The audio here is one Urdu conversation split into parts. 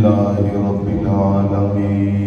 لله رب العالمين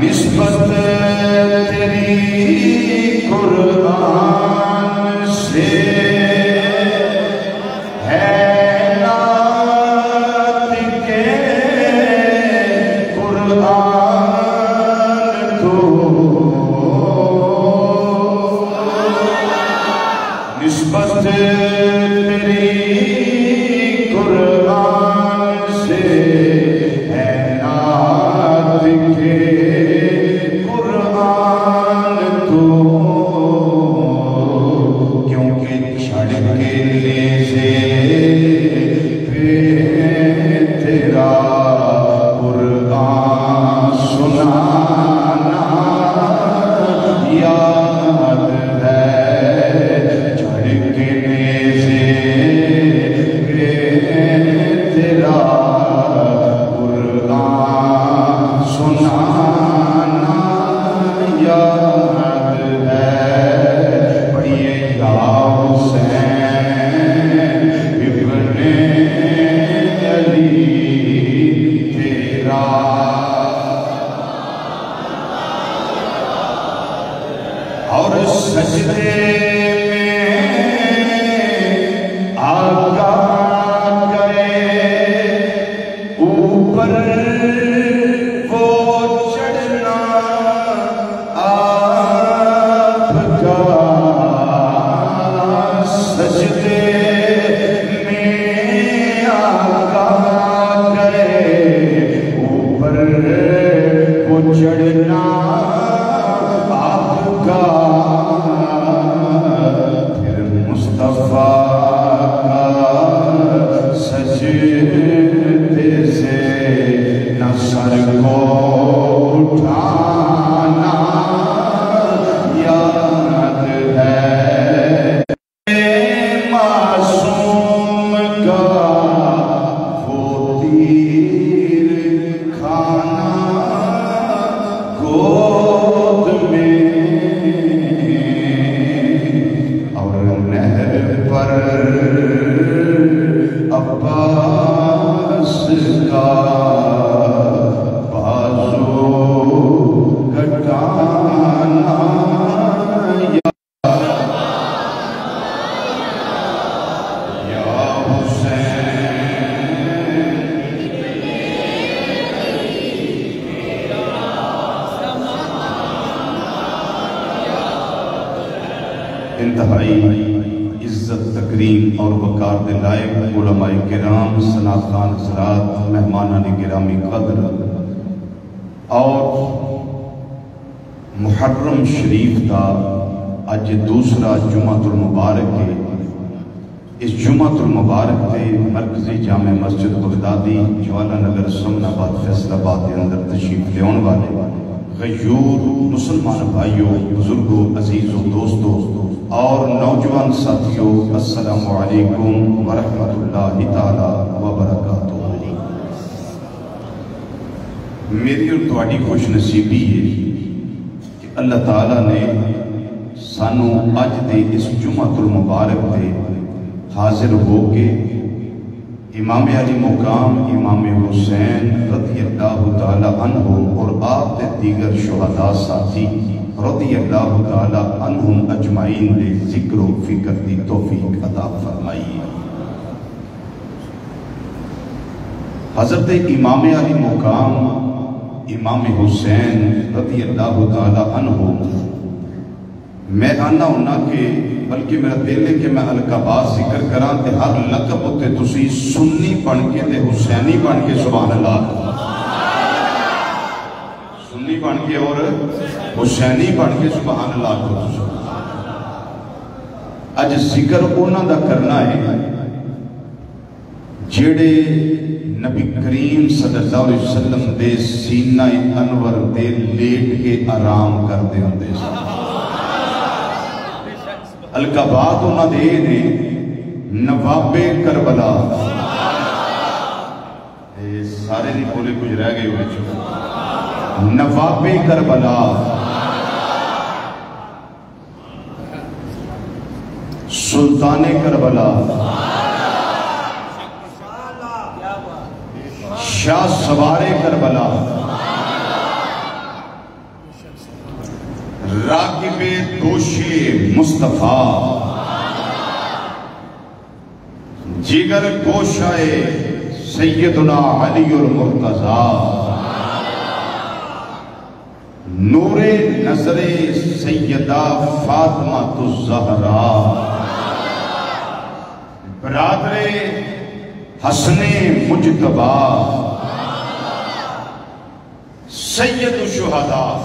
نسبت تیری قرآن تیری قرآن سے ہے نات کے قرآن تو کیونکہ چھڑ کے نیزے پہ تیرا قرآن سنانا یاد ہے چھڑ کے نیزے پہ تیرا قرآن سنانا یاد ہے پڑھیے یا حسین ابن علی تیرا اور سجدے میں آقا گئے اوپر وہ چڑھنا آپ کا سجدے میں آقا گئے اوپر وہ چڑھنا آپ کا پھر مصطفیٰ کا سجدے سے نہ سر کو اٹھانا یاد ہے معصوم کا وہ تیر کھانا گود میں اور نہر پر عباس کا بازو کٹانا یا حسین انتہائی عزت تکریم اور وقار دے لائق علماء کرام سنات خان حضرات مہمانان گرامی قدر اور محرم شریف دا اج دوسرا جمعۃ المبارک ہے اس جمعۃ المبارک دے مرکزی جامع مسجد بغدادی جوالا نگر سمن آباد فیصل آباد کے اندر تشریف لیون والے غیور مسلمان بھائیوں بزرگوں عزیزوں دوستوں اور نوجوان ساتھیوں السلام علیکم ورحمۃ اللہ تعالی وبرکاتہ میری اور تواڈی خوش نصیبی ہے کہ اللہ تعالیٰ نے سانو اج دے اس جمعۃ المبارک دے حاضر ہو کے امام علی مقام امام حسین رضی اللہ تعالیٰ عنہ اور آپ دے دیگر شہداء ساتھی رضی اللہ تعالیٰ عنہم اجمعین دے ذکر و فکر دی توفیق عطا فرمائی حضرت امام علی مقام امام حسین رضی اللہ تعالیٰ عنہ میں آنا ہونا کہ بلکہ میرا دل ہے کہ میں القابات ذکر کران تے ہر لقب ہوتے تسی سنی بن کے تے حسینی بن کے سبحان اللہ سنی بن کے اور حسینی بن کے سبحان اللہ کو اج ذکر اونا دا کرنا ہے جیڑے نبی کریم صلی اللہ علیہ وسلم دے سینہ انور دے لیٹ کے آرام کر دے ہوں دے القابات انہاں دے نے نواب کربلا سارے نہیں بولے کچھ رہ گئے ہوئے چھو نواب کربلا سلطان کربلا شاہ سوار کربلا راکب دوشی مصطفیٰ جگر گوشائے سیدنا علی المرتضیٰ نور نظر سیدہ فاطمہ الزہرا برادر حسن مجتبی سید الشہداء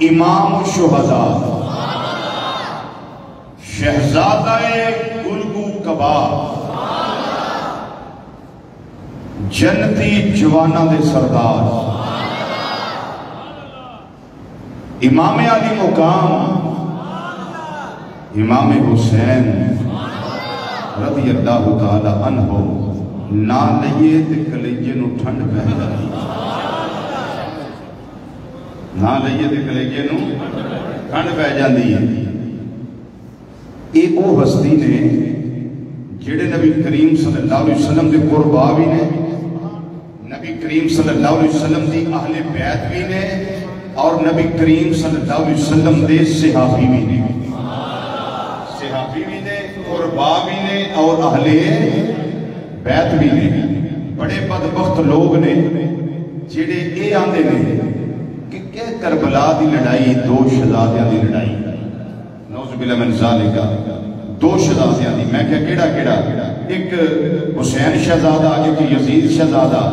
امام الشہداء شہزادہ گلگو کبا جنتی جوانہ دے سردار امام علی مقام امام حسین رضی اللہ تعالی عنہ نہ لئیے تے کلیجے نو ٹھنڈ پہ جاتی نہ لئیے تے کلیجے نو ٹھنڈ پہ جاتی ہے ایک وہ ہستی نے جڑے نبی کریم صلی اللہ علیہ وسلم دے قربا بھی نے نبی کریم صلی اللہ علیہ وسلم دی اہل بیت بھی نے اور نبی کریم صلی اللہ علیہ وسلم دے صحابی بھی نے صحابی بھی نے قربا بھی نے اور اہل بیت بھی نے بڑے بدبخت لوگ نے جڑے اے آندے نے کہ کربلا دی لڑائی دو شہزادیاں دی لڑائی نعوذ باللہ من ذالک دو شہزادیاں دی میں کہا کیڑا کیڑا ایک حسین شہزادہ ایک یزید شہزادہ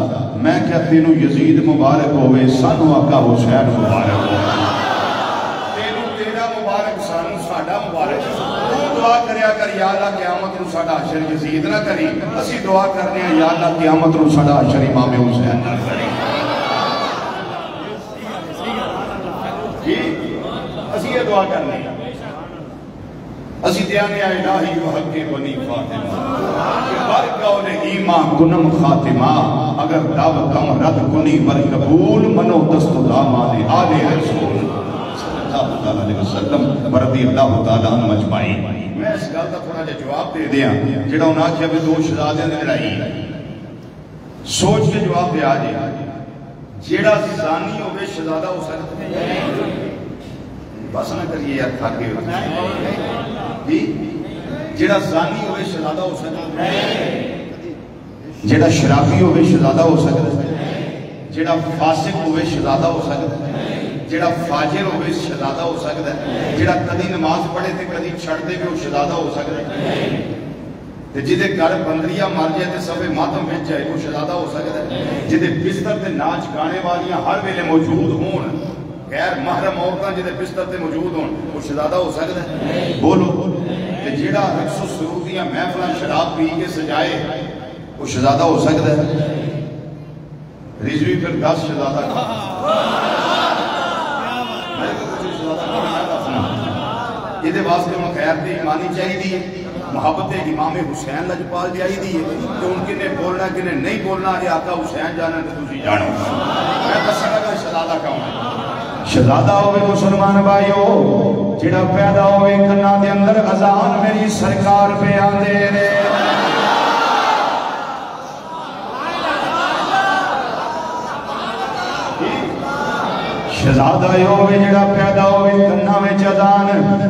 میں کہا تینوں یزید مبارک ہوئے سانو آقا حسین مبارک ہوئے تینوں تیرا مبارک سانو ساڑا مبارک تو دعا کریا کر یا اللہ قیامت نو ساڑا حشر یزید نہ کری اسی دعا کرنے ہیں یا اللہ قیامت نو ساڑا حشر امام حسین نہ کری اسی یہ دعا کرنے ہیں اسی دیانے الہی وحق بنی فاطمہ برقول ایمان کنم خاتمہ اگر دعوتم رد کنی برقبول منو دست دامان آل رسول صلی اللہ علیہ وسلم بردی اللہ تعالیٰ عنہ مجمعی میں اس گل کا تھوڑا جواب دے دیا جڑا انہاں کیا بھی دو شہزادیاں نے لڑائی سوچ کے جواب دے آجے جڑا زانی ہوئے شہزادہ ہو سکتا بس نہ کریے یار تھاکے جڑا زانی ہوئے شہزادہ ہو سکتا جڑا شرابی ہوئے شہزادہ ہو سکتا جڑا فاسق ہوئے شہزادہ ہو سکتا جڑا فاجر ہوئے شہزادہ ہو سکتا جڑا کدی نماز پڑھے تے کدی چھڑ دے بھی وہ شہزادہ ہو سکتا جدے گھر بندریاں مار جائے تے سبے ماتم بھیج جائے وہ شہزادہ ہو سکتا جدے بستر تے ناچ گانے والیاں ہر ویلے موجود ہون غیر محرم عورتاں جدے بستر تے موجود ہون وہ شہزادہ ہو سکتا ہے بولو تے جیڑا رقص و سرودیاں محفلاں شراب پی کے سجائے وہ شہزادہ ہو سکتا ہے رضوی پھر 10 شہزادہ کا یہ دے واسطے میں خیر تے ایمانی چاہی دی محبت امام حسین لجپال جائی دی کہ ان کے نے بولنا کہ نہیں بولنا یہ آقا حسین جانا تو تجھے جانو میں بسا لگا شہزادہ کہوں شہزادہ ہوئے مسلمان بھائیو جڑا پیدا ہوئے کنا دے اندر اذان میری سرکار پہ آندے رے شہزادہ ہوئے جڑا پیدا ہوئے کنا میں اذان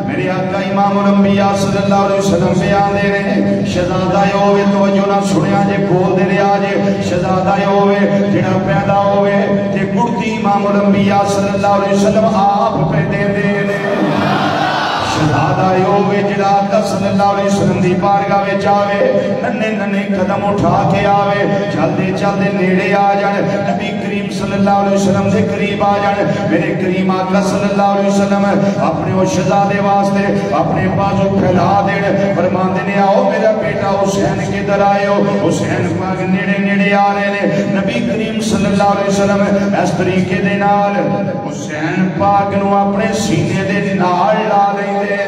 میری آقا امام الانبیاء صلی اللہ علیہ وسلم پہ آندے رے شہزادہ ہوئے توجہ نہ سنیا جے بول دے رے آجے شہزادہ ہوئے جڑا پیدا ہوئے تے گڑتی امام الانبیاء صلی اللہ علیہ وسلم آپ پہ دے دے رے شہزادہ ہوئے جڑا آقا صلی اللہ علیہ وسلم دی بارگاہ میں چاہے ننے ننے قدم اٹھا کے آوے چلدے چلدے نیڑے آ جان نبی کریم صلی اللہ علیہ وسلم دے قریب آ جان میرے کریم آقا صلی اللہ علیہ وسلم اپنے وہ شہزادے واسطے اپنے بازو پھیلا دین فرمان دینے آؤ میرا بیٹا حسین کے در آئے ہو حسین پاک نیڑے نیڑے آ رہے ہیں نبی کریم صلی اللہ علیہ وسلم اس طریقے دے نال حسین پاک نو اپنے سینے دے نال لا لیں دے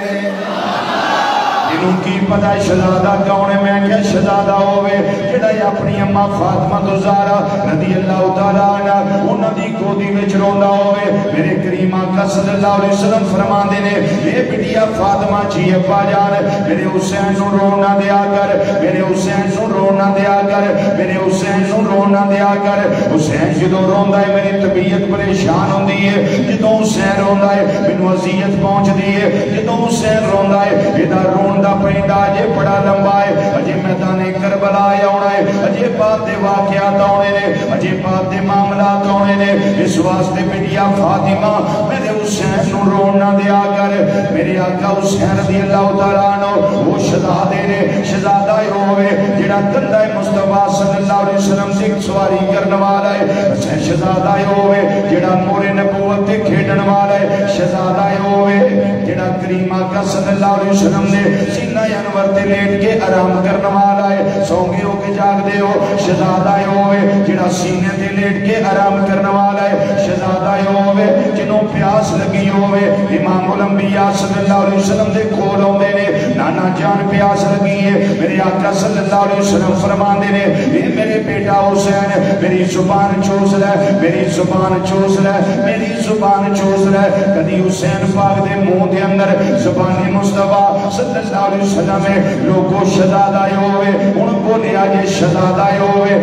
انہوں کی پتہ شہزادہ کون ہے میں کیا شہزادہ ہوئے جڑا اپنی اماں فاطمہ زہرا رضی اللہ تعالیٰ عنہ انہوں دی گودی میں روندا ہوئے میرے کریم آقا صلی اللہ علیہ وسلم فرمان دینے اے بٹیا فاطمہ جی ابا جان میرے حسین نو رونا دیا کر میرے حسین نو رونا دیا کر میرے حسین نو رونا دیا کر حسین جدو روندا ہے میری طبیعت پریشان ہوندی ہے جدو حسین روندا ہے مینوں اذیت پہنچ دی ہے جدو حسین روندا ہے ادا روندا پیندا اجے بڑا لمبا ہے اجے میدان کربلا آنا ہے اجے بات دے واقعات آنے نے اجے بات دے معاملات آنے نے اس واسطے بٹیا فاطمہ میرے حسین نو رون نہ دیا کر میرے آقا حسین رضی اللہ تعالیٰ عنہ وہ شہزادے نے شہزادہ ہوئے جڑا کندہ مصطفیٰ صلی اللہ علیہ وسلم سے سواری کرنے والا ہے شہزادہ ہوئے جڑا مور نبوت تے کھیڈن والا ہے شہزادہ ہوئے جڑا کریم آقا صلی اللہ علیہ وسلم نے سینہ انور تے لیٹ کے آرام کرنے والا ہے سونگے ہو کے جاگ دے ہو شہزادہ ہوئے جڑا سینے تے لیٹ کے آرام کرنے والا ہے شہزادہ ہوئے جنہوں پیاس لگی ہوئے امام الانبیاء صلی اللہ علیہ وسلم دے کھول ہوندے نے نانا جان پیاس لگی ہے میرے آقا صلی اللہ علیہ وسلم فرمان دے نے اے میرے بیٹا حسین میری زبان چوس لے میری زبان چوس لے میری زبان چوس لے کدی حسین پاک دے منہ دے اندر زبان مصطفیٰ صلی اللہ علیہ وسلم لوگوں شہزادہ ہوئے ان بولے آجے شہزادہ ہوئے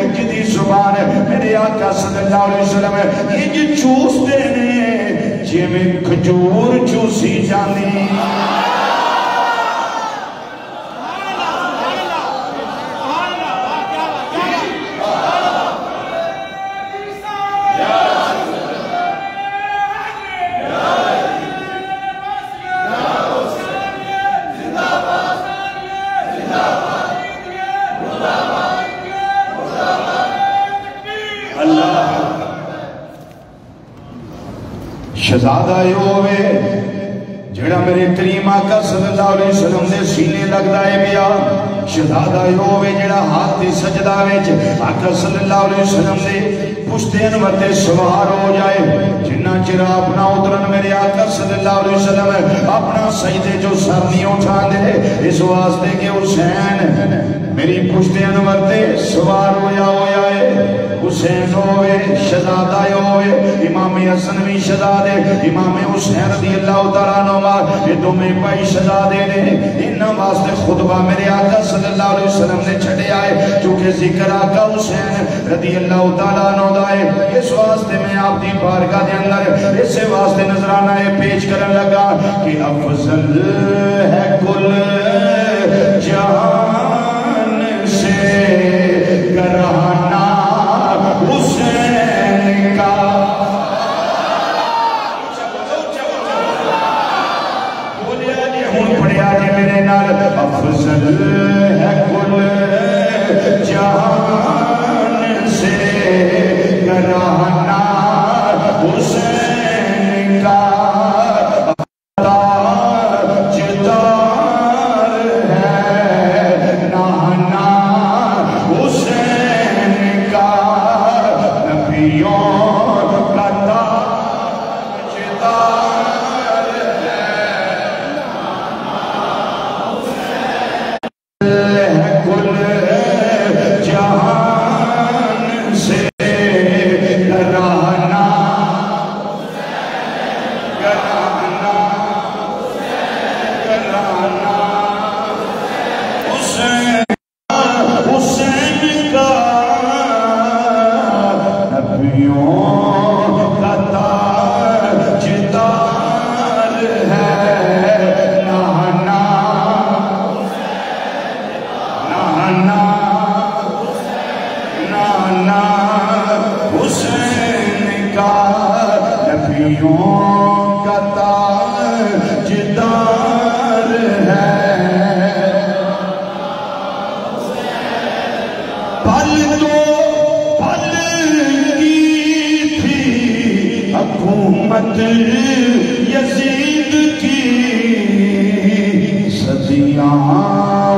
جدی زبان میرے آقا صلی اللہ علیہ وسلم یہ چوس دے نے جی میں کھجور چوسی جاندی شہزادہ ہوئے جڑا میرے کریم آقا صلی اللہ علیہ وسلم دے سینے لگدا ہے بیا شہزادہ ہوئے جڑا ہاتھ دی سجدہ وچ آقا صلی اللہ علیہ وسلم دے پشتے انور تے سوار ہو جائے جنہ چرا اپنا اترن میرے آقا صلی اللہ علیہ وسلم اپنا سجدے جو سر نہیں اٹھا دے اس واسطے کہ حسین میری پشتے انور تے سوار ہویا ہے حسین ہوئے شہزادہ ہوئے امام حسن بھی شہزادے امام حسین رضی اللہ تعالیٰ عنہ یہ دو میں پائی شہزادے نے انہاں واسطے خطبہ میرے آقا صلی اللہ علیہ وسلم نے چھڑے آئے چونکہ ذکر آقا حسین رضی اللہ تعالیٰ عنہ دائے اس واسطے میں آپ دی بارگاہ دے اندر اس واسطے نظرانہ پیش کرن لگا کہ افضل ہے کل جہان سے گرہانا حسین کا میرے نال افضل ہے کل جہان سے گرہانا حسین کا یزید کی صدیاں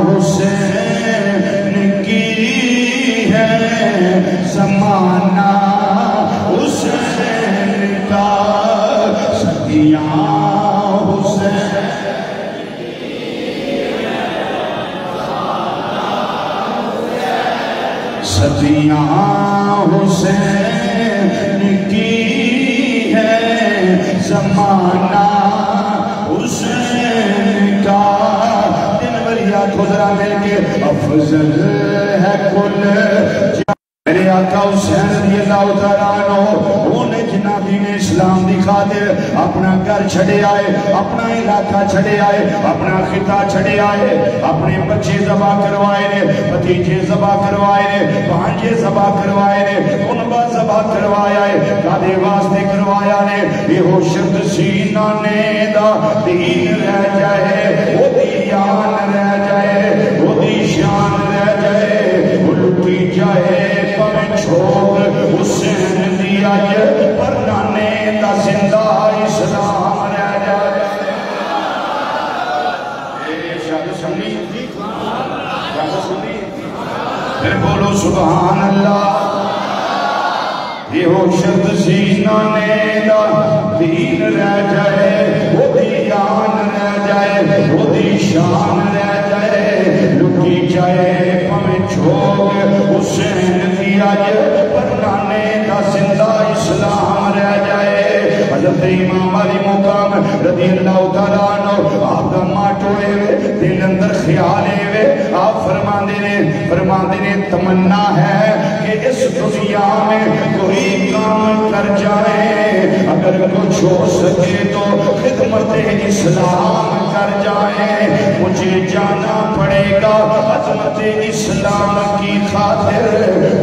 حسین کی ہے زمانہ حسین کا صدیاں حسین صدیاں حسین کی ہے زمانہ حسین کا دن بریہ خضرہ مل کے افضل ہے کل میرے آقا حسین رضی اللہ تعالیٰ عنہ انہیں جنہ دین اسلام دکھا دے اپنا گھر چھڑے آئے، اپنا علاقہ چھڑے آئے، اپنا خطہ چھڑے آئے، اپنے بچے ذبح کروائے نے، بھتیجے ذبح کروائے نے، بھانجے ذبح کروائے نے، کنبہ ذبح کروایا ہے، کادے واسطے کروایا نے، یہ ہو شرط سینہ نے دا دین رہ جائے، وہ دیان رہ جائے، وہ دی شان رہ جائے، وہ لٹی جائے پمیں چھوڑ حسین دیا جائے، پر نانے دا زندہ اسلام رہ جائے۔ پھر بولو سبحان اللہ۔ یہ ہو شرط سینہ نے دا دین رہ جائے، وہ دیان رہ جائے، وہ دی شان رہ جائے، لٹی جائے پمیں چھوڑ حسین دیا جائے، پر نانے دا زندہ اسلام رہ جائے۔ حضرت امام علی مقام رضی اللہ تعالیٰ عنہ آپ کا ماٹوئے ہوئے دل اندر خیالے ہوئے آپ فرماندے نے تمنا ہے کہ اس دنیا میں کوئی کام کر جائے، اگر کچھ ہو سکے تو خدمت اسلام کر جائے، مجھے جانا پڑے گا عظمت اسلام کی خاطر،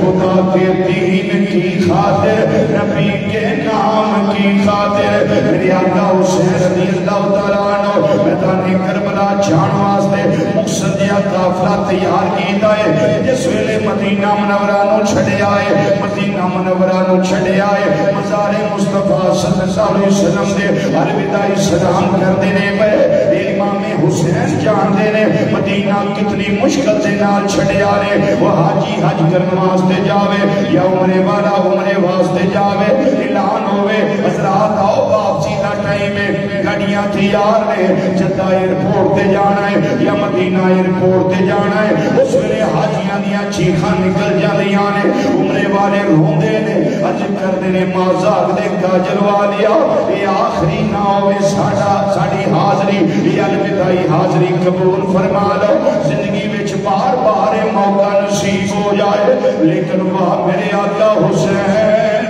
خدا کے دین کی خاطر، نبی کے نام کی خاطر۔ میرے آقا حسین رضی اللہ تعالیٰ عنہ میدان کربلا جان واسطے مقصد یا قافلہ تیار کیتا ہے، جس ویلے مدینہ منورہ نو چھڑے آئے، مدینہ منورہ نو چھڑے آئے، مزار مصطفیٰ صلی اللہ علیہ وسلم دے الوداعی سلام کر دینے پہ امام حسین جان دینے مدینہ کتنی مشکل دے نال چھڑے آئے، وہ حاجی حج کرن واسطے جاوے یا عمرے والا عمرے واسطے جاوے، اعلان ہوئے حضرات آؤ واپسی دا ٹائم ہے، گاڑیاں تیار نے، جدہ ایئرپورٹ تے جانا ہے یا مدینہ ایئرپورٹ تے جانا ہے، اس ویلے حاجیاں دیاں چیخاں نکل جاندیاں نے، عمرے والے روندے نے، حج کردے نے مازاق دے کاجل والیا، یہ آخری نہ ہوئے ساڑی حاضری، یہ الوداعی حاضری قبول فرما لو، زندگی وچ بار بار موقع نصیب ہو جائے، لیکن وہ میرے آقا حسین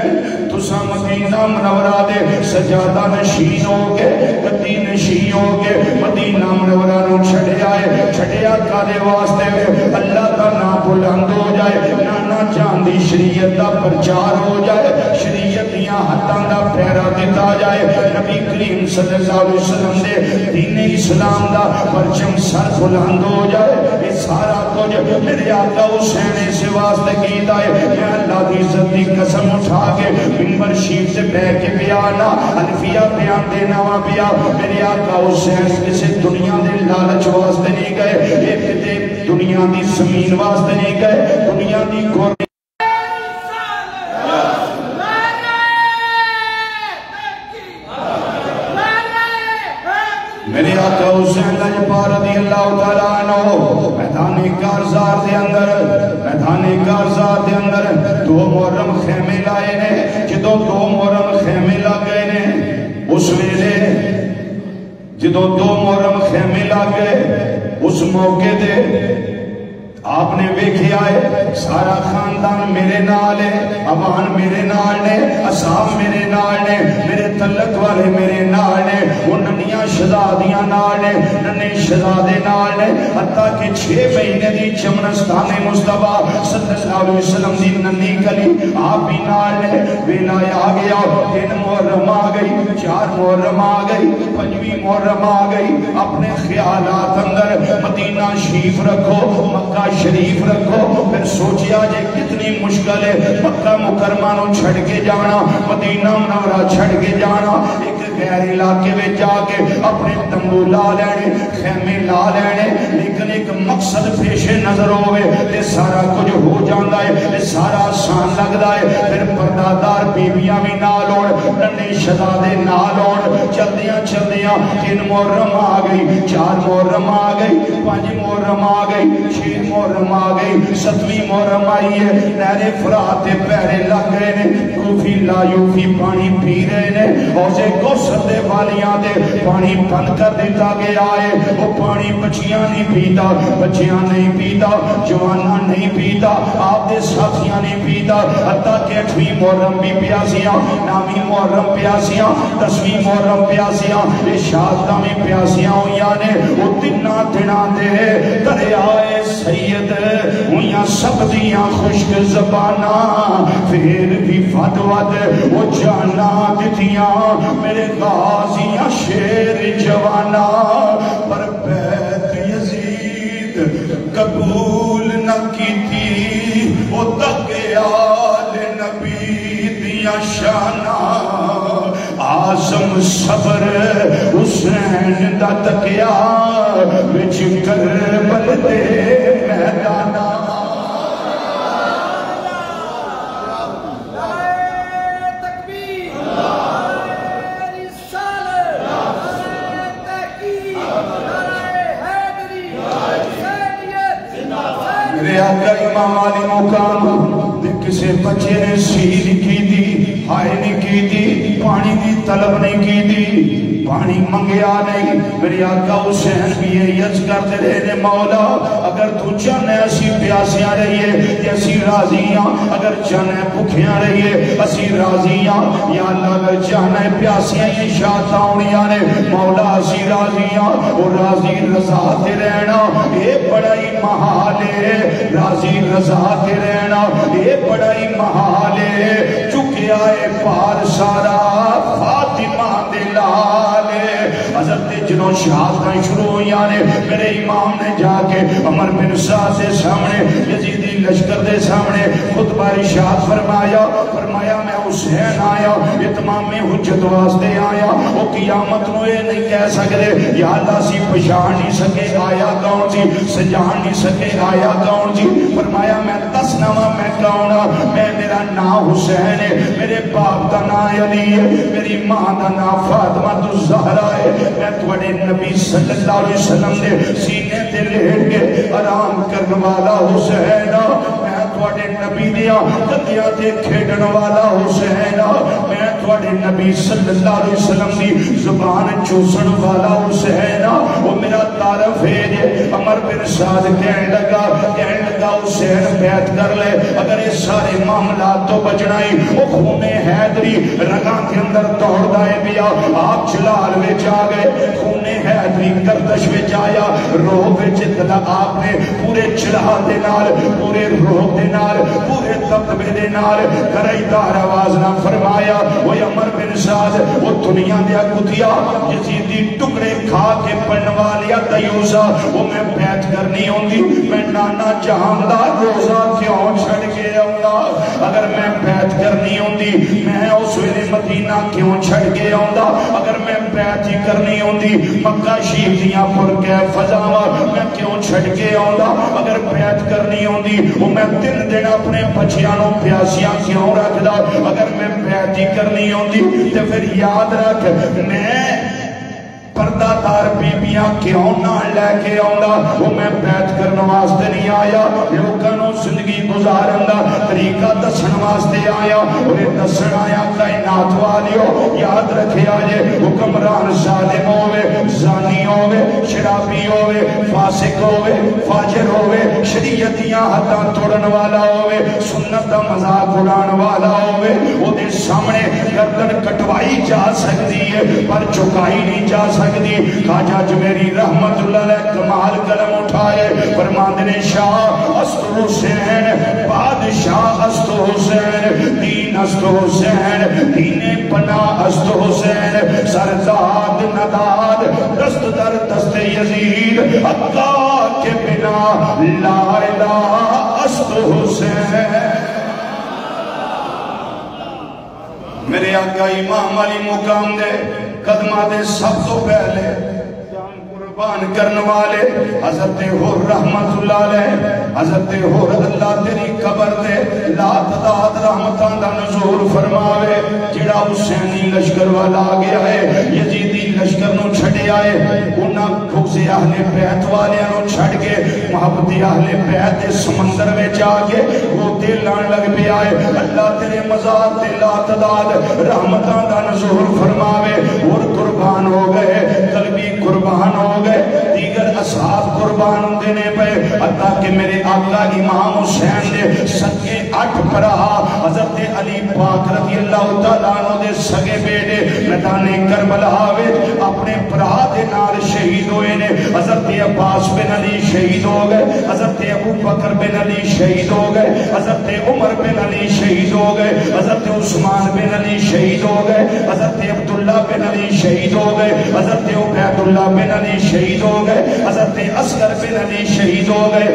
تسا مدینہ منورہ دے سجادہ نشین ہو گے، گدی نشین ہو گے، مدینہ منورہ نو چھڑے آئے، چھڑے آقا دے واسطے اللہ کا نام بلند ہو جائے، نانا چاندی شریعت دا پرچار ہو جائے، شریعت دیاں حتاں دا پھیرا دیتا جائے، نبی کریم صلی اللہ علیہ وسلم دے دین اسلام دا پرچم سر بلند ہو جائے، یہ سارا کچھ میرے آقا حسین سے واسطے کیتا ہے۔ میں اللہ دی عزت دی قسم اٹھا کے منبر شریف سے بہ کے بیانا الفیہ بیان دینا وا بیا، میرے آقا حسین کسی دنیا دے لالچ واسطے نہیں گئے، ایک کتے دنیا دی زمین واسطے نہیں گئے، دنیا دی گوڑی میرے آقا حسین لجپار رضی اللہ تعالیٰ عنہ میدان کارزار دے اندر دو محرم خیمے لائے نے، جدو دو محرم خیمے لگ گئے نے، اس ویلے جدو دو محرم خیمے لگ گئے، اس موقع دے آپ نے ویکھے آئے سارا خاندان میرے نال ہے، عوان میرے نال نے، اصحاب میرے نال نے، میرے تعلق والے میرے نال نے، وہ ننیاں شہزادیاں نال نے، ننے شہزادے نال نے، حتیٰ کہ 6 مہینے دی چمنستان مصطفیٰ صلی اللہ علیہ وسلم دی ننی کلی آپ بھی نال نے، ویلا آ گیا، 3 محرم آ گئی، 4 محرم آ گئی، 5ویں محرم آ گئی، اپنے خیالات اندر مدینہ شریف رکھو، مکہ شریف رکھو، پھر سوچیا جے کتنی مشکل ہے مکہ مکرمہ نو چھڑ کے جانا، مدینہ منورہ چھڑ کے جانا، ایک غیر علاقے میں جا کے اپنے تمبو لا لینے، خیمے لا لینے، لیکن ایک مقصد پیش نظر ہوئے، یہ سارا کچھ ہو جاندہ ہے، یہ سارا آسان لگتا ہے، پھر پردادار بیویاں بھی نال اور ننے شہزادے نال اور چلدیاں 3 محرم آ گئی، 4 محرم آ گئی، 5 محرم آ گئی، 6 محرم آ گئی، 7ویں محرم آئی ہے، نہر فرات دے پیرے لگ گئے نے، کوفی لا یوفی پانی پی رہے نے، اوزے کوثر دے والیاں دے پانی بند کر دیتا گیا ہے، وہ پانی بچیاں نہیں پیتا، بچیاں نہیں پیتا، جوانا نہیں پیتا، آپ دے ساتھیاں نہیں پیتا، حتیٰ کہ 8ویں محرم بھی پیاسیاں، 9ویں محرم پیاسیاں، 10ویں محرم پیاسیاں، شہادتاں میں پیاسیاں ہویاں نے، وہ تنہ دنہ دے دریائے سید ہویاں سب دیاں خشک زبانہ، پھر بھی ود ود وہ جانا دیتیاں میرے غازیاں شیر جوانا، پر بیت یزید قبول نہ کی تھی، وہ تقیال نبی دیاں شانہ، آزم صبر حسین دا تکیا وچ کربل دے میدانہ، میرے آقا امام علی مقام دے کسے بچے نے سیر کی دی، ہائے نہیں کی دی، پانی دی طلب نہیں کی دی، پانی منگیا نہیں، میرے آقا حسین بھی یہ یز کرتے رہے مولا اگر تو چاہنے اسی پیاسیاں رہیے کہ اسی راضیاں، اگر چاہنے بھکھیاں رہیے اسی راضیاں، یا اللہ اگر چاہنے پیاسیاں یہ شاہتاں ہونیاں نے مولا اسی راضیاں، اور راضی رضا تے رہنا یہ بڑا ہی محال ہے، راضی رضا تے رہنا یہ بڑا ہی محال ہے، چکے آئے پار سارا فاطمہ دلال، حضرت جنہوں شہادتیں شروع ہویاں نے، میرے امام نے جا کے عمر بن سعد دے سامنے یزیدی لشکر دے سامنے خطبہ ارشاد فرمایا میں حسین آیا، اتمام حجت واسطے آیا، وہ قیامت نو یہ نہیں کہہ سکتے یا اللہ سی پہچان نہیں سکے آیا کون سی، سجان نہیں سکے آیا کون سی، فرمایا میں دسناواں میں کون، میں میرا نام حسین ہے، میرے باپ دا نام علی ہے، میری ماں دا نام فاطمہ الزہرا ہے، میں تھوڑے نبی صلی اللہ علیہ وسلم نے سینے تے لیٹ کے آرام کرنے والا حسین، میں تھوڑے نبی دیا کندیاں تے کھیڑن والا حسین، میں تھوڑے نبی صلی اللہ علیہ وسلم دی زبان چوسن والا حسین، وہ میرا تعارف ہے جے عمر بن سعد کہنے لگا حسین بیعت کر لے، اگر یہ سارے معاملات تو بچنائی، وہ خون حیدری رگاں کے اندر دوڑ دائے بیا، آپ جلال وچ آ گئے، خون حیدری گردش وچ آیا، روح وچ دلا آپ نے پورے چڑھا دے نال، پورے روح دے نال، پورے دبدبے دے نال کرائی دار آواز نہ فرمایا، وہ عمر بن سعد وہ دنیا دیا کتیا یزیدی ٹکڑے کھا کے پڑھنوا لیا دیوزا، وہ میں بیعت کرنی ہوندی، میں نانا جہان دا روزہ کیوں چھڑ کے آؤں، اگر میں بیعت کرنی ہوندی میں اس ویلے مدینہ کیوں چھڑ کے آؤں، اگر میں بیعت ہی کرنی ہوندی مکہ شریف دیاں پر کے فضاواں میں کیوں چھڑ کے آؤں، اگر بیعت کرنی ہوندی وہ میں 3 دن اپنے بچیاں پیاسیاں کیوں رکھ دا، اگر میں بیعت ہی کرنی ہوندی تو پھر یاد رکھ میں پردہ دار بیبیاں کیوں نہ لے کے آؤں، وہ میں بیعت کرنے واسطے نہیں آیا، لوگوں زندگی گزارن دا طریقہ دسن واسطے آیا، اور دسن آیا کائنات والیو یاد رکھے آجے، حکمران ظالم ہوئے، زانی ہوئے، شرابی ہوئے، فاسق ہوئے، فاجر ہوئے، شریعتیاں حداں توڑن والا ہوئے، سنت دا مذاق اڑان والا ہوئے، وہ دے سامنے گردن کٹوائی جا سکتی ہے پر چکائی نہیں جا سکتی، خواجہ اجمیری رحمت اللہ علیہ کمال قلم اٹھائے فرماندنے شاہ است حسین بادشاہ است حسین دین است حسین دین پناہ است حسین سرداد نداد دست در دست یزید حقا کے بنا لا الہ است حسین، میرے آقا امام علی مقام دے قدمہ دے سب تو پہلے جان قربان کرنے والے حضرت حر رحمت اللہ علیہ، حضرت حر اللہ تیری قبر دے لا تعداد رحمتان دا نزول فرماوے، جڑا حسینی لشکر والا گیا ہے یزیدی لشکر نو چھڑے آئے، انہاں بغض اہل بیت والیاں نو چھڑ کے محبت اہل بیت سمندر میں جا کے وہ دل لان لگ پہ آئے، اللہ تیرے مزار دے لا تعداد رحمتان دا نزول فرماوے، اور قربان ہو گئے، قلبی قربان ہو گئے، دیگر اصحاب قربان ہوندے نے پے حتیٰ کہ میرے آقا امام حسین دے سگے 8 بھرا حضرت علی پاک رضی اللہ تعالیٰ عنہ دے سگے بیٹے میدان کربلا وچ اپنے بھرا دے نال شہید ہوئے نے حضرت عباس بن علی شہید ہو گئے حضرت ابو بکر بن علی شہید ہو گئے حضرت عمر بن علی شہید ہو گئے حضرت عثمان بن علی شہید ہو گئے حضرت عبداللہ بن علی شہید ہو گئے حضرت عبید اللہ بن علی شہید ہو گئے حضرت اصغر بن علی شہید ہو گئے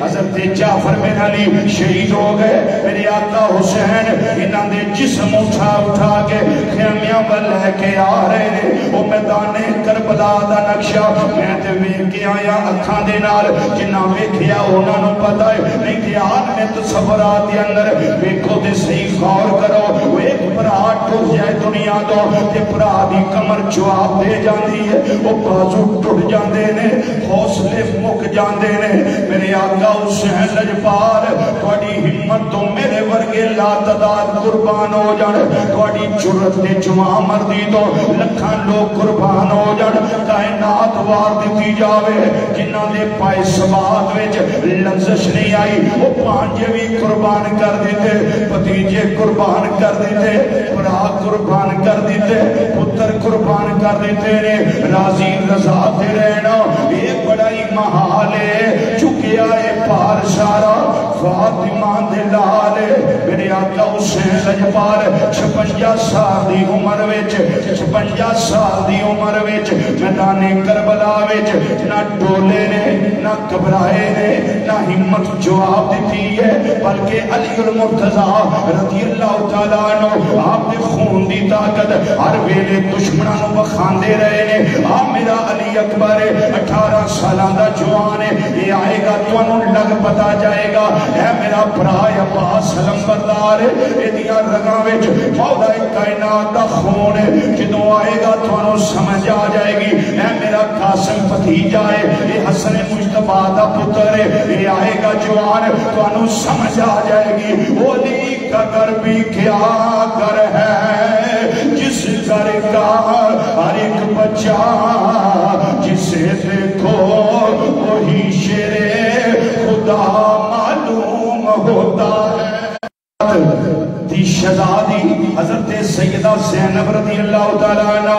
حضرت جعفر بن علی شہید ہو گئے میرے آقا حسین انہاں دے جسم اٹھا کے خیمیاں بل لے کے آ رہے ہیں وہ میدان کربلا دا نقشہ میں تے ویکھ کے آیا اکھاں دے نال جنہاں ویکھیا انہاں نوں پتہ ہے نہیں کہ آج میں تصورات دے اندر ویکھو تے صحیح غور کرو وہ ایک بھرا ٹوٹ جائے دنیا تو تے بھرا دی کمر جواب دے جاندی ہے وہ بازو ٹوٹ جاندے نے حوصلے مک جاندے نے میرے آقا حسین لجپال تہاڈی ہمت تو میرے ورگے لا تعداد قربان ہو جان تہاڈی جرأت تے جواں مردی تو لکھاں لوگ قربان ہو جان کائنات وار دتی جاوے جنہاں دے پائے سبات وچ لغزش نہیں آئی وہ پانجے بھی قربان کر دیتے بھتیجے قربان کر دیتے بھرا قربان کر دیتے پتر قربان کر دیتے نے راضی رضا تے رہنا یہ بڑا ہی محال ہے چکیا ہے پار سارا فاطمہ دے لال میرے آقا حسین لجپال 56 سال دی عمر وچ 56 سال دی عمر وچ میدان کربلا وچ نہ ڈولے نے نہ گھبرائے نے نہ ہمت جواب دیتی ہے بلکہ علی المرتضی رضی اللہ تعالیٰ عنہ آپ نے خون دی طاقت ہر ویلے دشمنوں نو بخاندے رہے نے میرا علی اکبر 18 سالاں دا جوان ہے یہ آئے گا تانوں لگ پتا جائے گا اے میرا بھرا عباس علمبردار ایدیاں رگاں وچ مولا کائنات دا خون ہے جدوں آئے گا تانوں سمجھ آ جائے گی اے میرا قاسم بھتیجا ہے یہ حسن مجتبی دا پتر ہے یہ آئے گا جوان تانوں سمجھ آ جائے گی وہ علی کا گھر بھی کیا گھر ہے جس گھر کا ہر ایک بچہ جسے دیکھو وہی شیر خدا معلوم ہوتا ہے دی شہزادی حضرت سیدہ زینب رضی اللہ تعالیٰ عنہ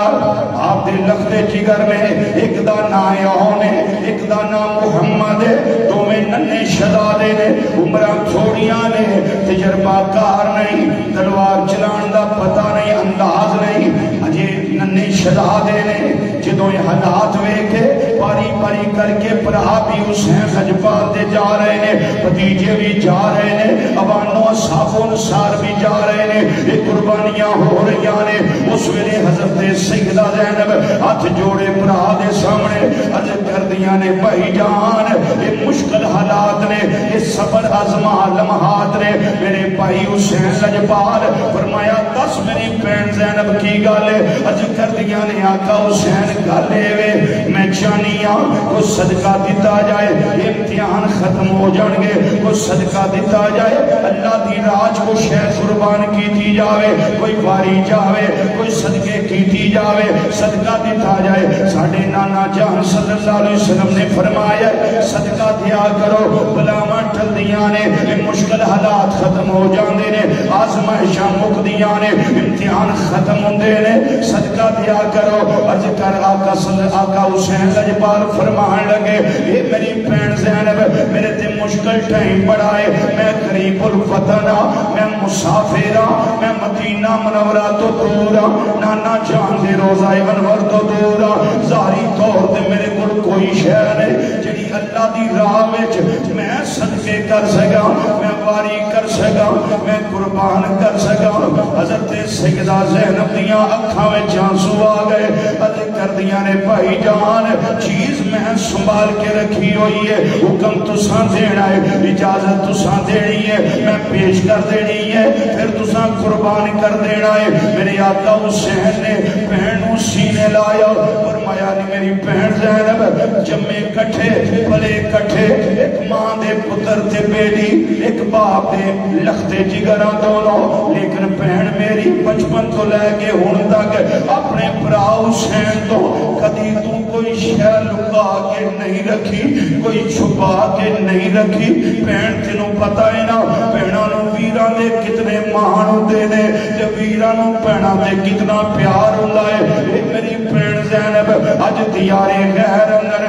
آپ دے لختے جگر میں ایک دا نام ہے ایک دا نام محمد ہے دو میں ننے شہزادے نے عمرہ تھوڑیاں نے تجربہ کار نہیں تلوار چلان دا پتہ نہیں انداز نہیں اجے ننے شہزادے نے جدوں یہ حالات ویکھے پاری پاری کر کے پرہا بھی حسین لجپال دے جا رہے نے بھتیجے بھی جا رہے نے ابانو اصحاب انصار بھی جا رہے نے یہ قربانیاں ہو رہی نے اس ویلے حضرت سیدہ زینب ہاتھ جوڑے پرہا دے سامنے عرض کر دیا نے بھائی جان یہ مشکل حالات نے یہ صبر آزما لمحات نے میرے بھائی حسین لجپال فرمایا دس میری بہن زینب کی گالے عرض کر دیا نے آقا حسین گالے وے میں چانیاں کو صدقہ دیتا جائے امتحان ختم ہو جان گے کو صدقہ دیتا جائے اللہ دی راج کو شہر قربان کی تھی جاوے کوئی واری جاوے کوئی صدقے کی تھی جاوے صدقہ دیتا جائے ساڑھے نانا جہاں صلی اللہ علیہ وسلم نے فرمایا صدقہ دیا کرو بلاواں ٹھل دیاں نے مشکل حالات ختم ہو جاندے نے آزمائشاں مک دیاں نے امتحان ختم ہوندے نے صدقہ دیا کرو عرض کر آقا حسین لجپال فرمان لگے اے میری بہن زینب میرے تے مشکل ٹائم بڑا ہے میں قریب الوطن میں مسافر میں مدینہ منورہ تو دورا نانا جان دے روزہ انور تو دورا ظاہری طور تے میرے کول کوئی شہر نہیں جڑی اللہ دی راہ وچ میں صدقے کر سکا میں واری کر سکا میں قربان کر سکا حضرت سیدہ زینب دیاں اکھاں وچ آنسو آ گئے عرض کر دیا نے بھائی جان چیز میں سنبھال کے رکھی ہوئی ہے حکم تساں دینا ہے اجازت تساں دینی ہے میں پیش کر دینی ہے پھر تساں قربان کر دینا ہے میرے آقا حسین نے بہنوں سینے لایا فرمایا نہیں میری بہن زینب جمعے کٹھے بھلے کٹھے ایک ماں دے پتر تے بیٹی ایک باپ دے لختے جگراں دونوں لیکن بہن میری بچپن تو لے کے ہن تک اپنے بھرا حسین تو کدی تو کوئی شے لکا کے نہیں رکھی، کوئی چھپا کے نہیں رکھی۔ بہن تینوں پتہ ہے نا بہناں نوں ویراں دے کتنے مان ہوندے نے تے ویراں نوں بہناں تے کتنا پیار ہوندا ہے۔ اے میری بہن زینب اج دیار غیر اندر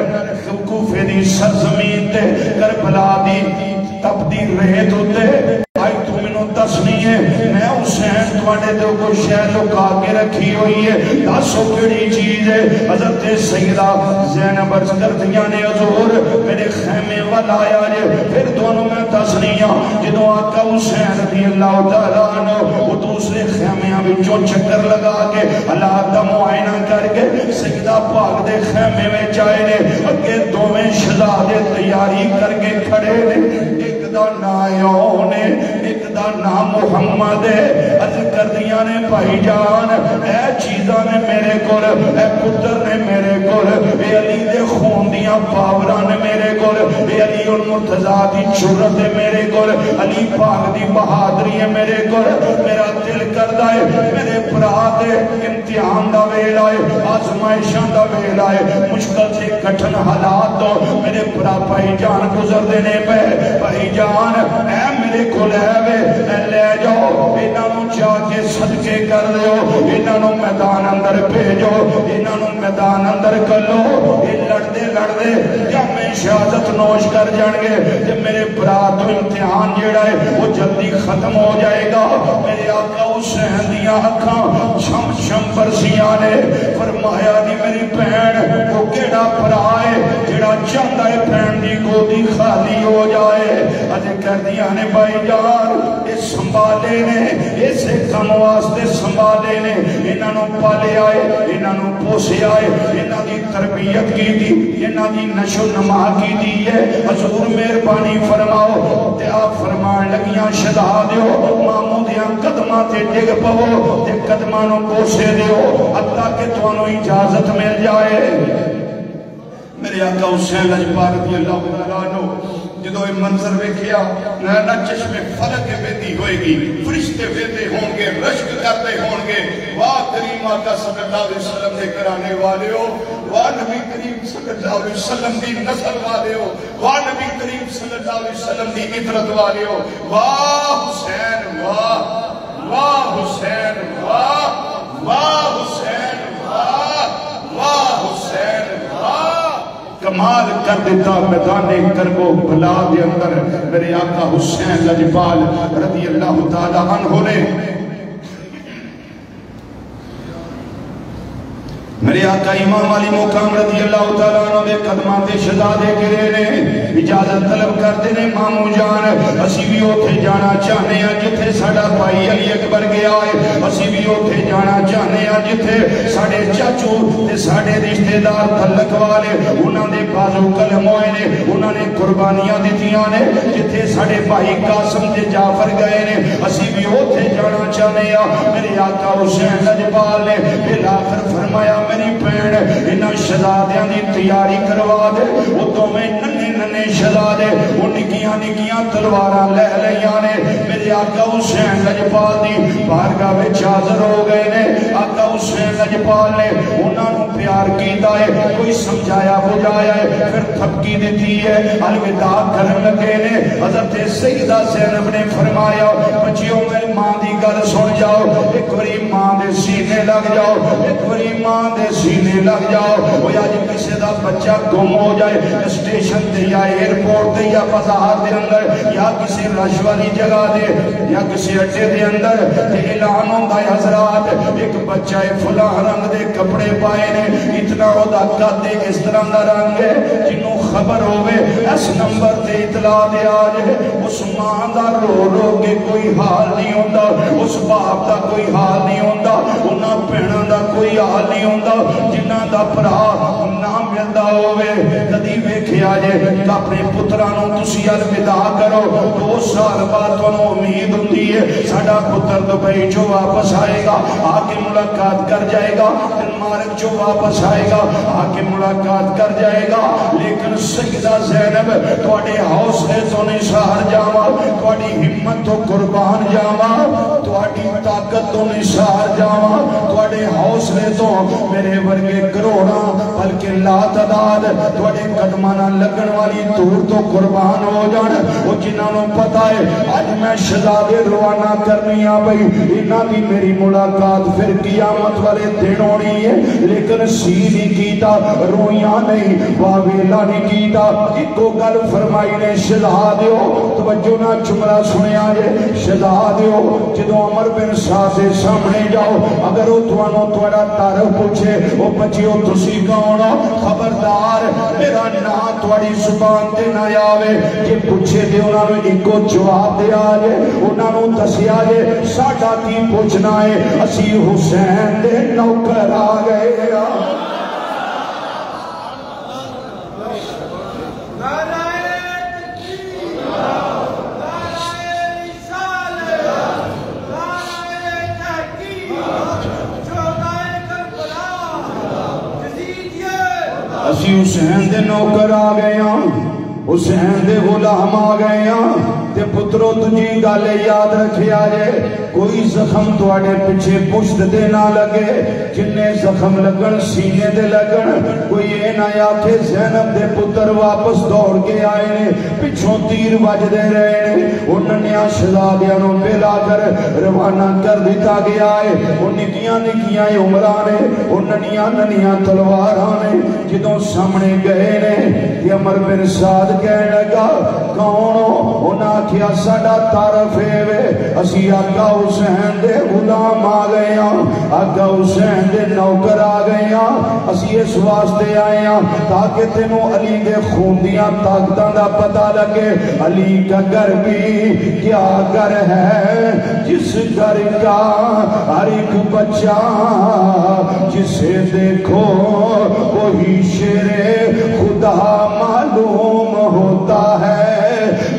کوفے دی سرزمین تے کربلا دی تپدی ریت ہوتے آئی تو منو دسنی ہے میں حسین توانے دو کو شے لکا کے رکھی ہوئی ہے۔ دسو کیڑی چیز ہے؟ حضرت سیدہ زینب عرض کر دیا نے حضور میرے خیمے والا آیا جے، پھر دونوں میں دسنی ہے جدو آقا حسین رضی اللہ تعالیٰ عنہ وہ دوسرے خیمیاں بھی جو چکر لگا کے اللہ دا معائنہ کر کے سیدہ پاک دے خیمے میں جائے نے، اگے دو میں شہزادے تیاری کر کے کھڑے نے، ایک دا نایون ہے ایک دا نام محمد ہے۔ عرض کر دیا نے بھائی جان اے چیزاں نے میرے کول، اے پتر نے میرے کول، اے علی دے خون دیاں پاوراں نے میرے کول، اے علی المرتضیٰ دی جرت ہے میرے کول، علی پاک دی بہادری ہے میرے کول۔ میرا دل کردا ہے میرے برا دے امتحان دا ویلا ہے، آزمائشاں دا ویلا ہے، مشکل سے کٹھن حالات تو میرے برا بھائی جان گزر دینے پہ بھائی جان اے میرے کو لے جاؤ، انہوں جا کے صدقے کر دیو، انہوں میدان اندر بھیجو، انہوں میدان اندر کلو، یہ لڑدے لڑدے یا میں شہادت نوش کر جانگے جب میرے برات و امتحان جیڑا ہے وہ جلدی ختم ہو جائے گا۔ میرے آقا حسین دیاں اکھاں چھم چھم برسیاں نے فرمایا نہیں میری بہن وہ کیڑا پرائے جیڑا چاہتا ہے بہن دی گودی خالی ہو جائے۔ اجے کر دیا نے بھائی جان یہ سنبھالے نے اسے کم واسطے سنبھالے نے، انہوں پالے آئے انہوں پوسے آئے انہوں دی تربیت کی دی انہوں دی نشو نما کی دی ہے۔ حضور مہربانی فرماؤ تے آپ فرمان لگیاں شدا دیو ماموں دیاں قدمہ تے ڈگ پو تے قدمانوں پوسے دیو حتیٰ کہ توانوں اجازت مل جائے۔ میرے آقا حسین لجپال رضی اللہ تعالیٰ عنہ جدو یہ منظر ویکھیا نہ چشم فلک بیتی ہوئے گی، فرشتے ویتے ہوں گے، رشک کرتے ہوں گے، واہ کریم آقا صلی اللہ علیہ وسلم دے کرانے والے ہو، واہ نبی کریم صلی اللہ علیہ وسلم دی نسل والے ہو، واہ نبی کریم صلی اللہ علیہ وسلم دی عطرت والے ہو، واہ حسین واہ، واہ حسین واہ، واہ حسین واہ، واہ حسین واہ۔ کمال کر دیتا میدان کربو بلا دے اندر میرے آقا حسین لجپال رضی اللہ تعالیٰ عنہ نے میرے آقا امام علی مقام رضی اللہ تعالیٰ عنہ دے قدمان دے شہزادے گرے نے اجازت طلب کرتے نے مامو جان اسی بھی اوتھے جانا چاہنے ہیں جتھے ساڑا بھائی علی اکبر گیا ہے، اسی بھی اوتھے جانا چاہنے ہیں جتھے ساڑے چاچو تے ساڑے رشتہ دار تعلق والے انہاں دے بازو قلم ہوئے نے، انہاں نے قربانیاں دیتیاں نے، جتھے ساڑے بھائی قاسم تے جعفر گئے نے اسی بھی اوتھے جانا چاہنے ہیں۔ میرے آقا حسین لجپال نے بالآخر فرمایا میری بہن انہاں شہزادیاں دی تیاری کروا دے، وہ تو میں ننے ننے شہزادے وہ نکیاں نکیاں تلواراں لے لیاں نے۔ میرے آقا حسین لجپال دی بارگاہ وچ حاضر ہو گئے نے، آقا حسین لجپال نے انہاں نوں پیار کیتا ہے، کوئی سمجھایا بجایا ہے، پھر تھپکی دیتی ہے، الوداع کرن لگے نے۔ حضرت سیدہ زینب نے فرمایا بچیوں میری ماں دی گل سن جاؤ، ایک باری ماں دے سینے لگ جاؤ، ایک باری ماں دے سینے لگ جاؤ۔ وہ یا جی کسی دا بچہ گم ہو جائے اسٹیشن دے یا ایئرپورٹ دے یا بازار دے اندر یا کسی رش والی جگہ دے یا کسی اڈے دے اندر تے اعلان ہوندا ہے حضرات ایک بچہ فلاں رنگ دے کپڑے پائے نے، اتنا او دا قد اس طرح دا رنگ ہے، جنوں خبر ہوئے اس نمبر تے اطلاع دے آجے۔ اس ماں دا رو رو کے کوئی حال نہیں ہوندا، اس باپ دا کوئی حال نہیں ہوندا، انہاں بہناں دا کوئی حال نہیں ہوندا جنہاں دا بھرا نہ ملدا ہوئے۔ کدی ویکھیا جے اپنے پترانوں تسی الوداع کرو، 2 سال بعد تانوں امید ہوندی ہے ساڈا پتر دبئی جو واپس آئے گا آ کے ملاقات کر جائے گا، ڈنمارک جو واپس آئے گا آ کے ملاقات کر جائے گا، لیکن سیدہ زینب تواڈے حوصلے تو نثار جاواں تواڈی ہمت تو قربان جاواں تواڈی طاقت تو نثار جاواں تواڈے حوصلے تو میرے ورگے کروڑاں بلکہ لا تعداد تواڈے قدماں نال لگن والی دور تو قربان ہو جان او جنہاں نوں پتہ ہے اج میں شہزادے روانہ کرنی آ بھئی انہاں دی میری ملاقات پھر قیامت والے دن ہونی ہے لیکن سی نہیں کیتا رویاں نہیں واویلا نہیں کیتا ایکو گل فرمائی نے شہزادیو توجہ نہ جملہ سنیا جے شہزادیو جدوں عمر بن سعد دے سامنے جاؤ اگر وہ تانوں تہاڈا تعارف پوچھے او بچیو تسی کون ہو خبردار میرا نام تہاڈی زبان تے نہ آوے جے پوچھے تے انہاں نوں ایکو جواب دیا جے انہاں نوں دسیا جے ساڈا کی پوچھنا ہے اسی حسین دے نوکر آ گئے ہاں اسی حسین دے نوکر آ گئے ہاں حسین دے غلام آ گئے ہاں تے پترو تجھی گل یاد رکھیا جے کوئی زخم تواڈے پیچھے پشت دے نہ لگے جننے زخم لگن سینے دے لگن کوئی اے نہ آکھے زینب دے پتر واپس دوڑ کے آئے نے پچھوں تیر وجدے رہے نے انہاں شہزادیاں نوں بلا کر روانہ کر دیتا گیا ہے او نکیاں نکیاں عمراں نے او ننیاں ننیاں تلواراں نے جدوں سامنے گئے نے یہ عمر بن سعد کہنے لگا کون ہو انہاں کیا ساڈا تعارف ہے وے اسی آقا حسین دے غلام آ گئے ہاں آقا حسین دے نوکر آ گئے ہاں اسی اس واسطے آئے ہاں تاکہ تینوں علی دے خون دیاں طاقتاں دا پتہ لگے علی کا گھر بھی کیا گھر ہے جس گھر کا ہر ایک بچہ جسے دیکھو وہی شیر خدا معلوم ہوتا ہے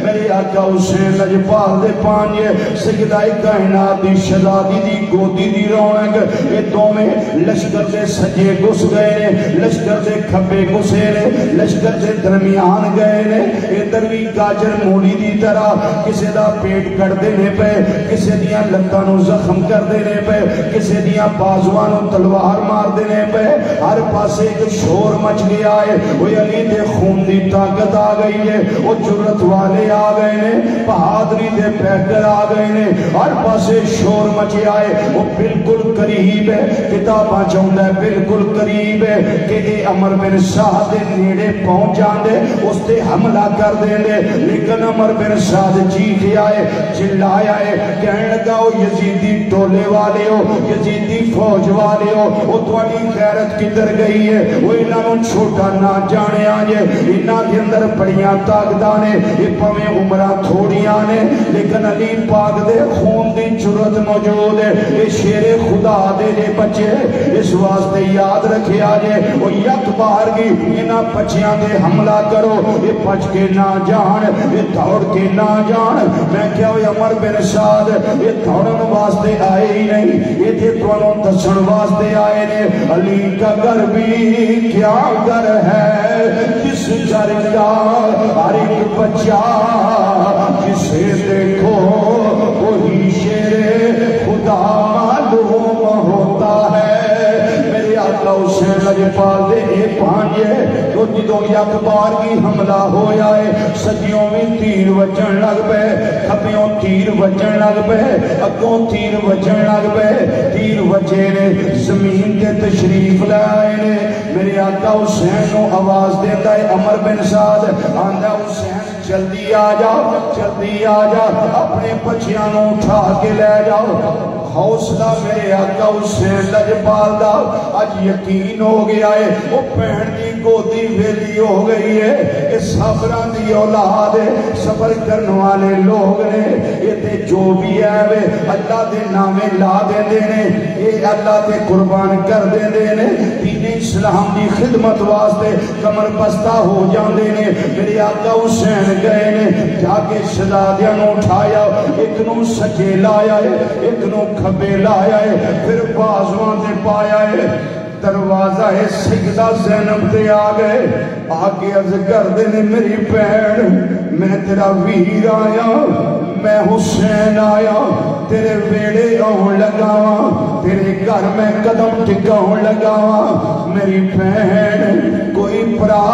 میرے آقا حسین لجپال دے پانجے سجدائی کائنات دی شہزادی دی گودی دی رونق یہ دومیں لشکر دے سجے گس گئے نے لشکر دے کھبے گسے نے لشکر دے درمیان گئے نے یہ دروی گاجر مولی دی طرح کسے دا پیٹ کر دینے پہ کسے دیاں لتانوں زخم کر دینے پہ کسے دیاں بازوانوں تلوار مار دینے پہ ہر پاسے ایک شور مچ گیا ہے وہ علی دے خون دی طاقت آ گئی ہے وہ جرت والے آ گئے نے بہادری دے پیکر آ گئے نے ہر پاسے شور مچیا ہے وہ بالکل قریب ہے کتاباں چاہتا ہے بالکل قریب ہے کہ اے عمر بن سعد دے نیڑے پہنچ جاندے اس تے حملہ کر دیندے لیکن عمر بن سعد جیت آئے چلایا ہے کہنے لگا وہ یزیدی ٹولے والے ہو یزیدی فوج والے ہو وہ تواڈی غیرت کدھر گئی ہے وہ انہاں نوں چھوٹا نہ جانے آجے انہاں دے اندر بڑیاں طاقتاں نے یہ پویں عمرہ تھوڑیاں نے لیکن علی پاک دے خون دی جرت موجود ہے یہ شیر خدا دے لے بچے اس واسطے یاد رکھے آجے وہ یک بار کی انہاں بچیاں دے حملہ کرو یہ بچ کے نہ جان یہ دوڑ کے نہ جان میں کیا ہوئی عمر بن سعد یہ دوڑن واسطے آئے ہی نہیں یہ تھے توانوں دسن واسطے آئے نے علی کا گھر بھی کیا گھر ہے جس گھر کا ہر ایک بچہ جسے دیکھو وہی شیر خدا معلوم ہوتا ہے میرے آقا حسین لجپال دے اے پانجے تو جدوں یک بار کی حملہ ہویا ہے سجیوں میں تیر وجن لگ پے کھبیوں تیر وجن لگ پے اگوں تیر وجن لگ پے تیر وجے نے زمین کے تشریف لائے نے میرے آقا حسین نو آواز دیتا ہے عمر بن سعد آندہ حسین جلدی آ جا اپنے بچیاں نو اٹھا کے لے جاؤ حوصلہ میرے آقا حسین لجپال دا آج یقین ہو گیا ہے وہ پہن دی گودی ویلی ہو گئی ہے یہ صبران دی اولاد ہے صبر کرنے والے لوگ نے یہ تے جو بھی ہے وے اللہ دے نامے لا دے دینے یہ اللہ دے قربان کر دے دینے دین اسلام دی خدمت واسطے کمر بستہ ہو جان دینے میرے آقا حسین گئے نے جا کے شہزادیاں نو اٹھایا ایک نو سجے لایا ہے ایک نو کھبے لایا ہے پھر بازوان سے پایا ہے دروازہ سیدہ زینب دے آ گئے آگے عرض کر دینے میری بہن میں تیرا ویر آیا میں حسین آیا تیرے ویڑے آن لگاواں تیرے گھر میں قدم ٹکاؤں لگاواں میری بہن کوئی پرا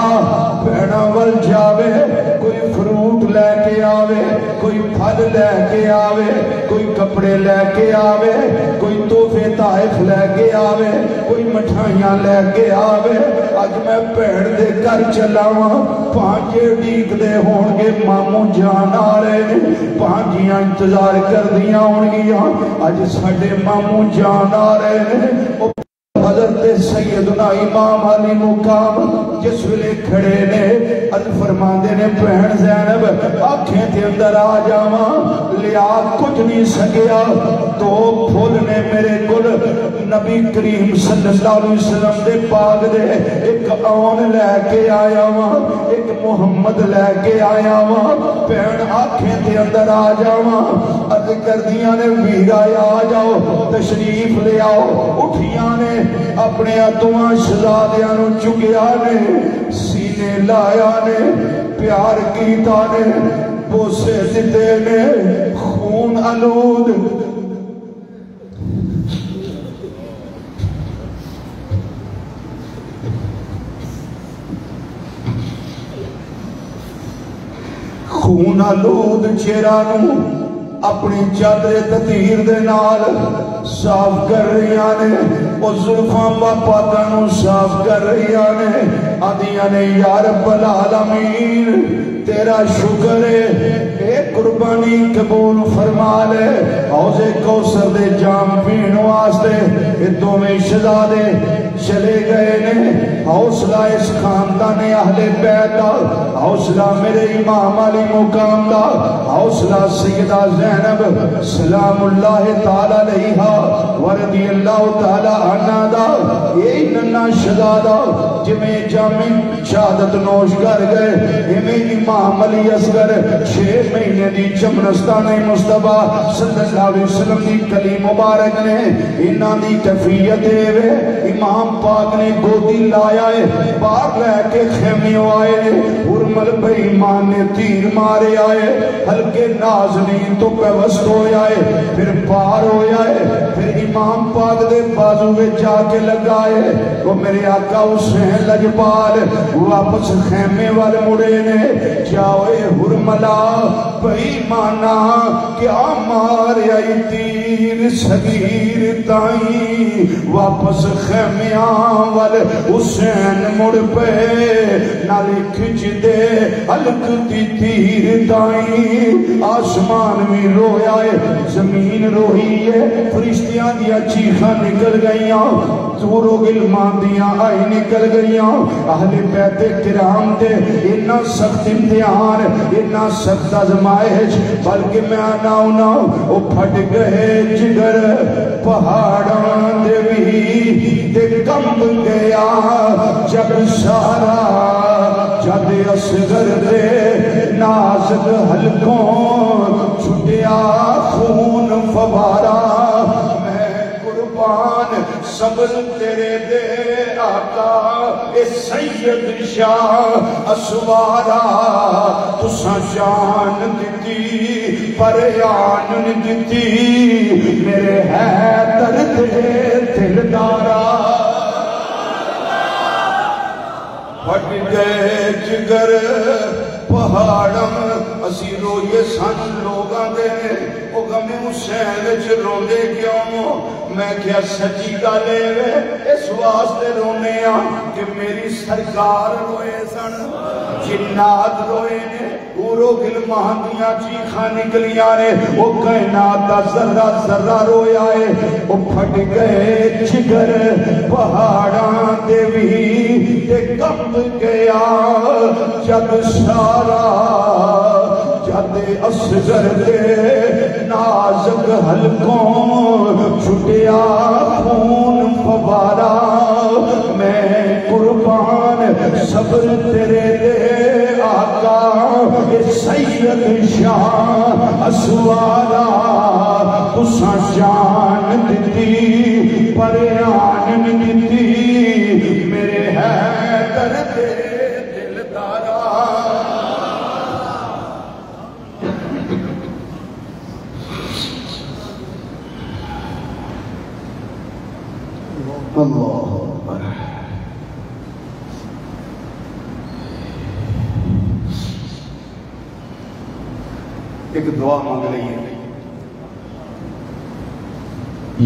بہنا ول جاوے کوئی فروٹ لے کے آوے کوئی پھل لے کے آوے کوئی کپڑے لے کے آوے کوئی تحفے تحائف لے کے آوے کوئی مٹھائیاں لے کے آوے آج میں بہن دے کر چلاواں پانچے ڈیک دے ہون گے ماموں جان آ رہے پانچیاں انتظار کر دیا ہون گیا آج ساڑھے ماموں جان آ رہے حضرت سیدنا امام علی مقام جس ویلے کھڑے نے عرض فرماندے نے بہن زینب آنکھیں تے اندر آ جاواں لیا کچھ نہیں سکیا دو پھول نے میرے کل نبی کریم صلی اللہ علیہ وسلم دے پاک دے ایک آن لے کے آیا وہاں ایک محمد لے کے آیا وہاں بہن آنکھیں تے اندر آ جاواں عرض کر دیا نے ویرا آ جاؤ تشریف لے آؤ اٹھیاں نے اپنے اتواں شہزادیاں نو چکیا نے سینے لایا نے پیار کیتا نے بوسے دیتے نے خون آلود خون آلود چہرہ نو اپنی چادر تطہیر دے نال صاف کر رہی آنے او زلفاں باپا تنو صاف کر رہی آنے آدھیاں نے یا رب العالمین تیرا شکر ہے اے قربانی قبول فرما لے حوض کوثر دے جام پین واسطے اے دوویں شہزادے چلے گئے نے حوصلہ اس خاندان اہل بیت دا حوصلہ میرے امام علی مقام دا حوصلہ سیدہ زینب سلام اللہ تعالی علیہا ورضی اللہ تعالی عنہ دا یہ ننا شہزادہ جمیں جامع شہادت نوش کر گئے ہمیں امام علی اصغر 6 مہینے دی چمنستان مصطفیٰ صلی اللہ علیہ وسلم دی کلی مبارک نے انہاں دی کفیت دے امام پاک نے گودی لایا ہے باہر لے کے خیمیوں آئے حرمل بے ایمان نے تیر مارے آئے ہلکے نازنین تو پیوست ہو آئے پھر پار ہو آئے پھر امام پاک دے بازو میں جا کے لگائے وہ میرے آقا حسین لجپال واپس خیمے والے مڑے نے جاؤے حرملہ بے ایمانہ کیا مارے آئی تیر صغیر تائیں واپس خیمے والے حسین مڑ پہ نالی کھچ دے حلق دی تیر دائیں آسمان میں رویا ہے زمین روئی ہے فرشتیاں دیا چیخاں نکل گئیاں زورو گلمان دیا آئی نکل گئیاں اہل بیت کرام دے اتنا سخت امتحان اتنا سخت ازمائش بلکہ میں آنا ہونا وہ پھٹ گئے جگر پہاڑاں دے بھی دے کمب گیا جب سارا جد اصغر دے نازک حلقوں چھٹیا خون فوارا میں قربان صبر تیرے دے آقا اے سید شاہ اسوارا تساں جان دیتی پر یان دیتی میرے حیدر دے دلدارا پھٹ گئے جگر پہاڑم اسی روئے سن لوگاں دے او غم حسین وچ روندے کیوں میں کیا سچی گالے وے اس واسطے رونے کہ میری سرکار روئے سن جنات روئے نے اورو گلمان دیاں چیخاں نکلیاں نے وہ کائنات دا ذرہ ذرہ رویا ہے وہ پھٹ گئے جگر پہاڑاں دے بھی تے کمب گیا جب سارا جد اصغر دے نازک حلقوں چھٹیا خون فوارا میں قربان صبر تیرے دے آقا سید شاہ اسوارا تسا جان دیتی پر آن دیتی میرے حیدر دے دل دارا اللہ ایک دعا مانگ رہی ہے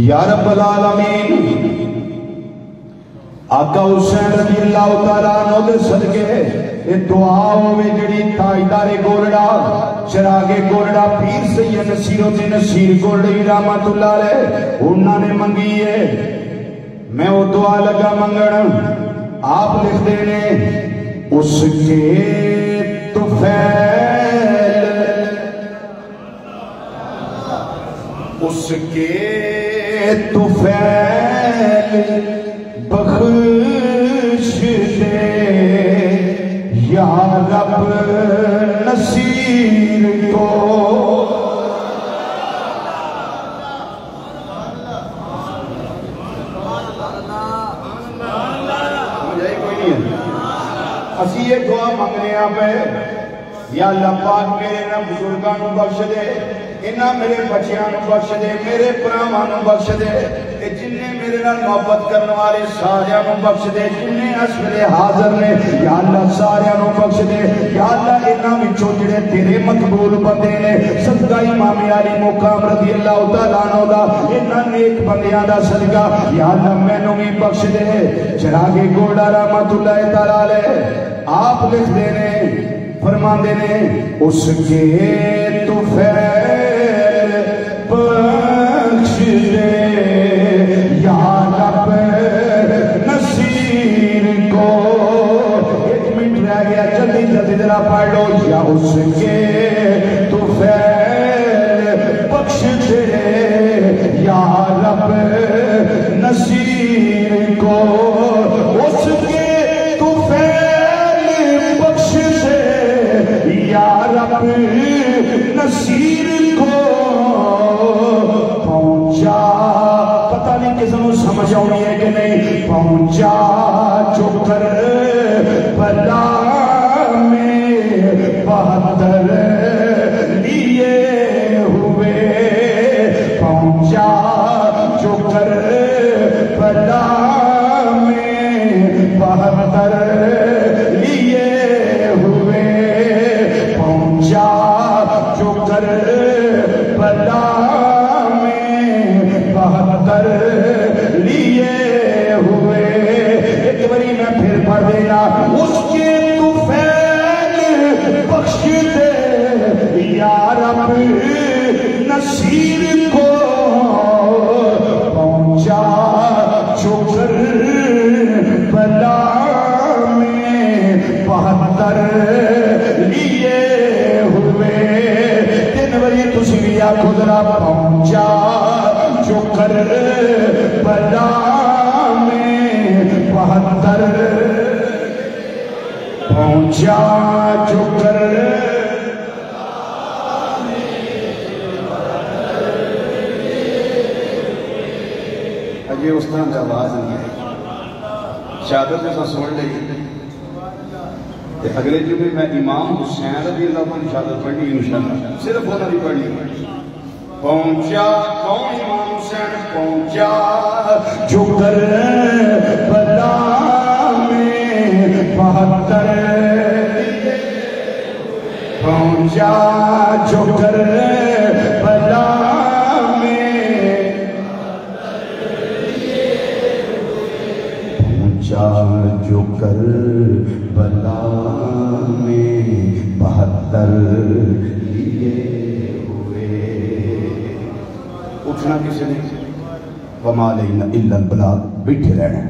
یا رب العالمین آقا حسین رضی اللہ تعالیٰ عنہ دے صدقے یہ دعا ہوئے جڑی تاجدار گولڑا چراغ گولڑا پیر سید نصیر الدین نصیر گولڑی رحمت اللہ علیہ انہوں نے منگی ہے میں وہ دعا لگا منگن آپ لکھ دینے اس کے طفیل اس کے طفیل بخش دے یا رب نصیر کو اسی یہ دعا مانگنے آپ ہے یا اللہ پاک میرے نا بزرگانوں بخش دے انہاں میرے بچیاں بخش دے میرے پراوانوں بخش دے جنہیں میرے نال محبت کرنے والے ساریاں بخش دے جنہیں اسفل حاضر نے یا اللہ ساریاں بخش دے یا اللہ انہاں وچوں جڑے تیرے مقبول بندے نے صدقہ امام علی مقام رضی اللہ تعالیٰ عنہ دا انہاں نیک بندیاں دا صدقہ یا اللہ مینوں بھی بخش دے چراغ گولڑا رحمت اللہ تعالیٰ علیہ آپ لکھ دینے فرما دینے اس کے طفیل بخش دے یا رب نصیر کو ایک منٹ رہ گیا جلدی جلدی ذرا پڑھ لو یا اس کے طفیل بخش دے یا رب نصیر کو اس کے یا رب نصیر کو پہنچا پتہ نہیں کس نے سمجھ آؤں ہے کہ نہیں پہنچا جو کر بلا میں 72 لیے ہوئے پہنچا جو کر بلا میں 72 لیے جو کر بلا میں 72 لیے ہوئے ایک باری میں پھر پڑھ دینا اس کے طفیل بخش دے یا رب نصیر کو پہنچا جو کر بلا میں 72 لیے تسی بھی آنکھو ذرا پہنچا جو کر بلا میں 72 پہنچا جو کر اجے اس طرح کا آواز نہیں ہے شہادت میں سن لئی اگلے جمعے میں امام حسین رضی اللہ عنہ شہادت پڑھنی انشاءاللہ صرف ہونا بھی پڑھنی پہنچا کون امام حسین پہنچا جو کر بلا میں 72 پہنچا جو کر بلا میں پہنچا جو کر بلا میں 72 لیے ہوئے اٹھنا کسی نے وما علینا الا البلاغ بیٹھے رہنا